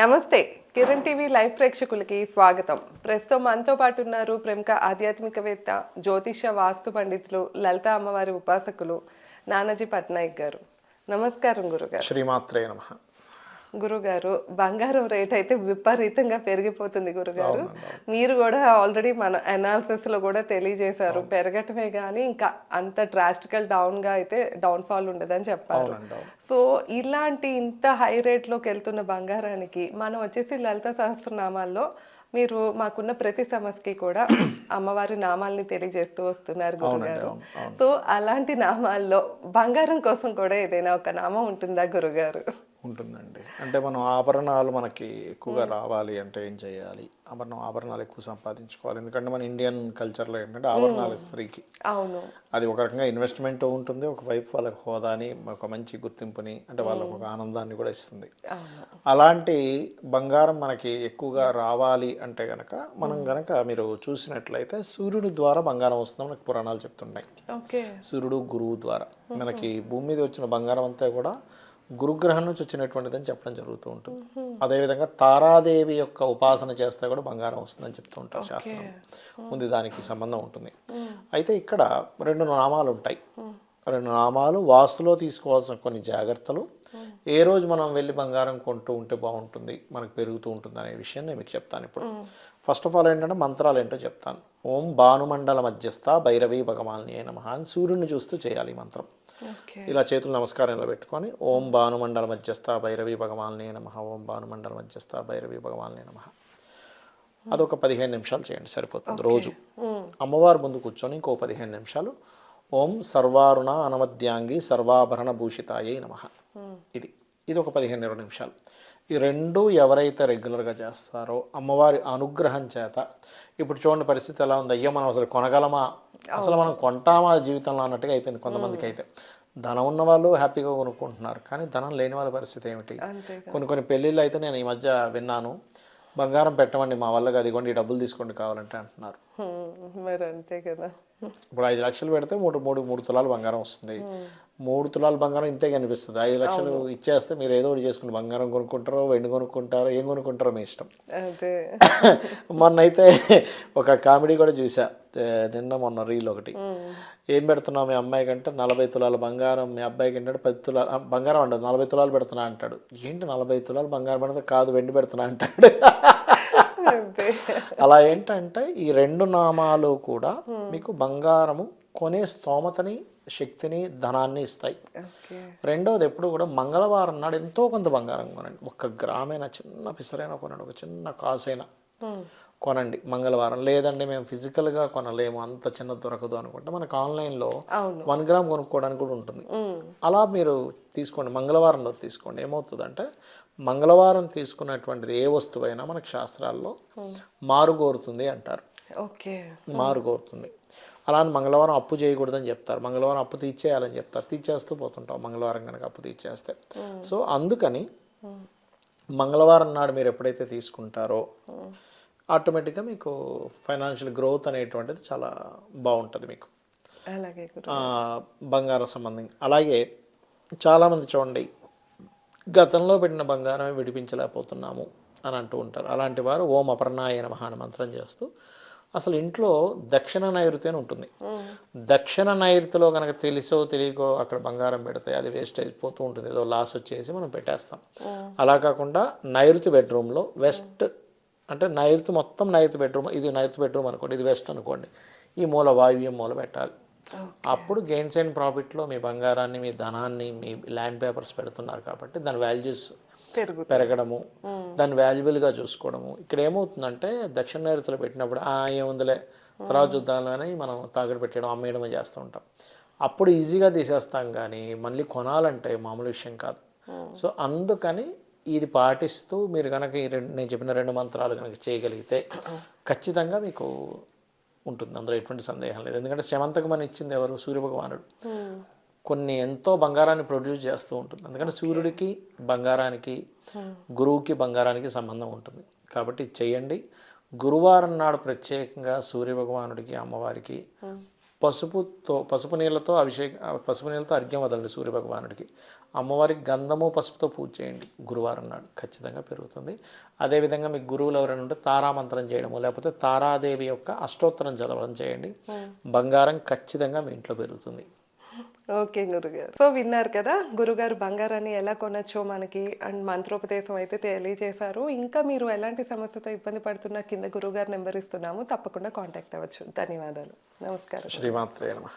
నమస్తే Kiran TV live ప్రేక్షకులకి స్వాగతం. ప్రస్తుతం మనతో పాటు ఉన్నారు ప్రముఖ ఆధ్యాత్మికవేత్త, జ్యోతిష వాస్తు పండితులు, లలిత అమ్మవారి ఉపాసకులు నానాజీ పట్నాయక్ గారు. నమస్కారం గురుగారు. శ్రీమాత్రే నమః. గురుగారు, బంగారం రేట్ అయితే విపరీతంగా పెరిగిపోతుంది గురుగారు. మీరు కూడా ఆల్రెడీ మన అనాలిసిస్ లో కూడా తెలియజేశారు, పెరగటమే కానీ ఇంకా అంత డ్రాస్టికల్ డౌన్ గా అయితే డౌన్ ఫాల్ ఉండదని చెప్పారు. సో ఇలాంటి ఇంత హై రేట్ లోకి వెళ్తున్న బంగారానికి మనం వచ్చేసి లలిత సహస్రనామాల్లో మీరు మాకున్న ప్రతి సమస్యకి కూడా అమ్మవారి నామాల్ని తెలియజేస్తూ వస్తున్నారు గురుగారు. సో అలాంటి నామాల్లో బంగారం కోసం కూడా ఏదైనా ఒక నామం ఉంటుందా గురుగారు? ఉంటుందండి. అంటే మనం ఆభరణాలు మనకి ఎక్కువగా రావాలి అంటే ఏం చేయాలి? ఆభరణాలు ఎక్కువ సంపాదించుకోవాలి. ఎందుకంటే మన ఇండియన్ కల్చర్లో ఏంటంటే ఆభరణాలు స్త్రీకి అవును, అది ఒక రకంగా ఇన్వెస్ట్మెంట్ ఉంటుంది, ఒకవైపు వాళ్ళకి హోదాని, ఒక మంచి గుర్తింపుని, అంటే వాళ్ళకు ఒక ఆనందాన్ని కూడా ఇస్తుంది. అలాంటి బంగారం మనకి ఎక్కువగా రావాలి అంటే గనక మనం గనక మీరు చూసినట్లయితే సూర్యుడి ద్వారా బంగారం వస్తుందని మనకి పురాణాలు చెప్తున్నాయి. సూర్యుడు గురువు ద్వారా మనకి భూమి మీద వచ్చిన బంగారం అంతా కూడా గురుగ్రహం నుంచి వచ్చినటువంటిదని చెప్పడం జరుగుతూ ఉంటుంది. అదేవిధంగా తారాదేవి యొక్క ఉపాసన చేస్తే కూడా బంగారం వస్తుందని చెప్తూ ఉంటారు శాస్త్రం. ముందు దానికి సంబంధం ఉంటుంది. అయితే ఇక్కడ రెండు నామాలు ఉంటాయి. రెండు నామాలు వాస్తులో తీసుకోవాల్సిన కొన్ని జాగ్రత్తలు, ఏ రోజు మనం వెళ్ళి బంగారం కొంటూ ఉంటే బాగుంటుంది, మనకు పెరుగుతూ ఉంటుంది అనే విషయం నేను మీకు చెప్తాను. ఇప్పుడు ఫస్ట్ ఆఫ్ ఆల్ ఏంటంటే మంత్రాలు ఏంటో చెప్తాను. ఓం భానుమండల మధ్యస్థ భైరవీ భగవాన్ని నమః అని సూర్యుడిని చూస్తూ చేయాలి ఈ మంత్రం. ఇలా చేతులు నమస్కారంలో పెట్టుకొని ఓం భానుమండల మధ్యస్థ భైరవీ భగవాన్ని నమః, ఓం భానుమండల మధ్యస్థ భైరవీ భగవాన్ని నమః. అదొక 15 నిమిషాలు చేయండి, సరిపోతుంది రోజు. అమ్మవారి ముందు కూర్చొని ఇంకో 15 నిమిషాలు ఓం సర్వారుణ అనమద్యాంగి సర్వాభరణ భూషితాయే నమః. ఇది ఒక 15-20 నిమిషాలు. ఈ రెండు ఎవరైతే రెగ్యులర్గా చేస్తారో అమ్మవారి అనుగ్రహం చేత, ఇప్పుడు చూడండి పరిస్థితి ఎలా ఉంది, అయ్యో మనం అసలు కొనగలమా, అసలు మనం కొంటామా జీవితంలో అన్నట్టుగా అయిపోయింది కొంతమందికి. అయితే ధనం ఉన్న వాళ్ళు హ్యాపీగా కొనుక్కుంటున్నారు, కానీ ధనం లేని వాళ్ళ పరిస్థితి ఏమిటి? కొన్ని పెళ్ళిళ్ళు అయితే నేను ఈ మధ్య విన్నాను, బంగారం పెట్టమండి మా వాళ్ళకి, అదిగోండి డబ్బులు తీసుకోండి కావాలంటే అంటున్నారు. మరి అంతే కదా. ఇప్పుడు 5 లక్షలు పెడితే మూడు తులాలు బంగారం వస్తుంది. 3 తులాల బంగారం ఇంతే కనిపిస్తుంది. 5 లక్షలు ఇచ్చేస్తే మీరు ఏదో ఒకటి చేసుకుని బంగారం కొనుక్కుంటారో, వెండి కొనుక్కుంటారో, ఏం కొనుక్కుంటారో మీ ఇష్టం. మొన్నైతే ఒక కామెడీ కూడా చూసా మొన్న రీల్ ఒకటి. ఏం పెడుతున్నావు మీ అమ్మాయి కంటే 40 తులాల బంగారం, మీ అబ్బాయికి ఏంటంటే 10 తులాలు బంగారం అంటాడు, 40 తులాలు పెడుతున్నా అంటాడు. ఏంటి 40 తులాలు బంగారం పెడితే, కాదు వెండి పెడుతున్నా అంటాడు. అలా ఏంటంటే ఈ రెండు నామాలు కూడా మీకు బంగారము కొనే స్తోమతని, శక్తిని, ధనాన్ని ఇస్తాయి. రెండవది ఎప్పుడు కూడా మంగళవారం నాడు ఎంతో కొంత బంగారం కొనండి. 1 గ్రామైనా, చిన్న పిసరైనా కొనండి, ఒక చిన్న కాసైనా కొనండి మంగళవారం. లేదండి మేము ఫిజికల్గా కొనలేము, అంత చిన్న దొరకదు అనుకుంటే మనకు ఆన్లైన్లో 1 గ్రామ్ కొనుక్కోవడానికి కూడా ఉంటుంది. అలా మీరు తీసుకోండి, మంగళవారంలో తీసుకోండి. ఏమవుతుందంటే మంగళవారం తీసుకున్నటువంటిది ఏ వస్తువైనా మనకు శాస్త్రాల్లో మారుగోరుతుంది అంటారు. మారుగోరుతుంది. అలానే మంగళవారం అప్పు చేయకూడదని చెప్తారు, మంగళవారం అప్పు తీర్చేయాలని చెప్తారు. తీర్చేస్తూ పోతుంటాం మంగళవారం కనుక అప్పు తీర్చేస్తే. సో అందుకని మంగళవారం నాడు మీరు ఎప్పుడైతే తీసుకుంటారో ఆటోమేటిక్గా మీకు ఫైనాన్షియల్ గ్రోత్ అనేటువంటిది చాలా బాగుంటుంది మీకు బంగారం సంబంధించి. అలాగే చాలామంది చూడండి, గతంలో పెట్టిన బంగారమే విడిపించలేకపోతున్నాము అని అంటూ ఉంటారు. అలాంటి వారు ఓం అపర్ణాయ నమః అని మంత్రం చేస్తూ, అసలు ఇంట్లో దక్షిణ నైరుతి అని ఉంటుంది. దక్షిణ నైరుతిలో కనుక తెలిసో తెలియకో అక్కడ బంగారం పెడితే అది వేస్ట్ అయిపోతూ ఉంటుంది, ఏదో లాస్ వచ్చేసి మనం పెట్టేస్తాం. అలా కాకుండా నైరుతి బెడ్రూమ్లో, వెస్ట్ అంటే నైరుతి మొత్తం నైరుతి బెడ్రూమ్, ఇది నైరుతి బెడ్రూమ్ అనుకోండి, ఇది వెస్ట్ అనుకోండి, ఈ మూల వాయువ్యం మూల పెట్టాలి. అప్పుడు గెయిన్స్ అండ్ ప్రాఫిట్లో మీ బంగారాన్ని, మీ ధనాన్ని, మీ ల్యాండ్ పేపర్స్ పెడుతున్నారు కాబట్టి దాని వాల్యూస్ పెరగడము, దాన్ని వాల్యుబుల్గా చూసుకోవడము. ఇక్కడ ఏమవుతుందంటే దక్షిణ నైరుతిలో పెట్టినప్పుడు ఏముందిలే తర్వాత చూద్దామని మనం తాగడి పెట్టడం, అమ్మేయడమే చేస్తూ ఉంటాం. అప్పుడు ఈజీగా తీసేస్తాం, కానీ మళ్ళీ కొనాలంటే మామూలు విషయం కాదు. సో అందుకని ఇది పాటిస్తూ మీరు కనుక నేను చెప్పిన 2 మంత్రాలు కనుక చేయగలిగితే ఖచ్చితంగా మీకు ఉంటుంది, అందులో ఎటువంటి సందేహం లేదు. ఎందుకంటే శమంతకమని ఇచ్చింది ఎవరు? సూర్యభగవానుడు. కొన్ని ఎంతో బంగారాన్ని ప్రొడ్యూస్ చేస్తూ ఉంటుంది. అందుకని సూర్యుడికి బంగారానికి, గురువుకి బంగారానికి సంబంధం ఉంటుంది. కాబట్టి చేయండి. గురువారం నాడు ప్రత్యేకంగా సూర్యభగవానుడికి, అమ్మవారికి పసుపు నీళ్ళతో పసుపు నీళ్ళతో అర్ఘ్యం వదలండి సూర్య భగవానుడికి. అమ్మవారికి గంధము పసుపుతో పూజ చేయండి గురువారం నాడు, ఖచ్చితంగా పెరుగుతుంది. అదేవిధంగా మీకు గురువులు ఎవరైనా ఉంటే తారామంత్రం చేయడము, లేకపోతే తారాదేవి యొక్క అష్టోత్తరం చదవడం చేయండి. బంగారం ఖచ్చితంగా మీ ఇంట్లో పెరుగుతుంది. ఓకే గురుగారు. సో విన్నారు కదా గురుగారు బంగారాన్ని ఎలా కొనొచ్చో మనకి అండ్ మంత్రోపదేశం అయితే తెలియజేశారు. ఇంకా మీరు ఎలాంటి సమస్యతో ఇబ్బంది పడుతున్నా కింద గురుగారు నెంబర్ ఇస్తున్నాము, తప్పకుండా కాంటాక్ట్ అవ్వచ్చు. ధన్యవాదాలు. నమస్కారం. శ్రీమాత్రే నమః.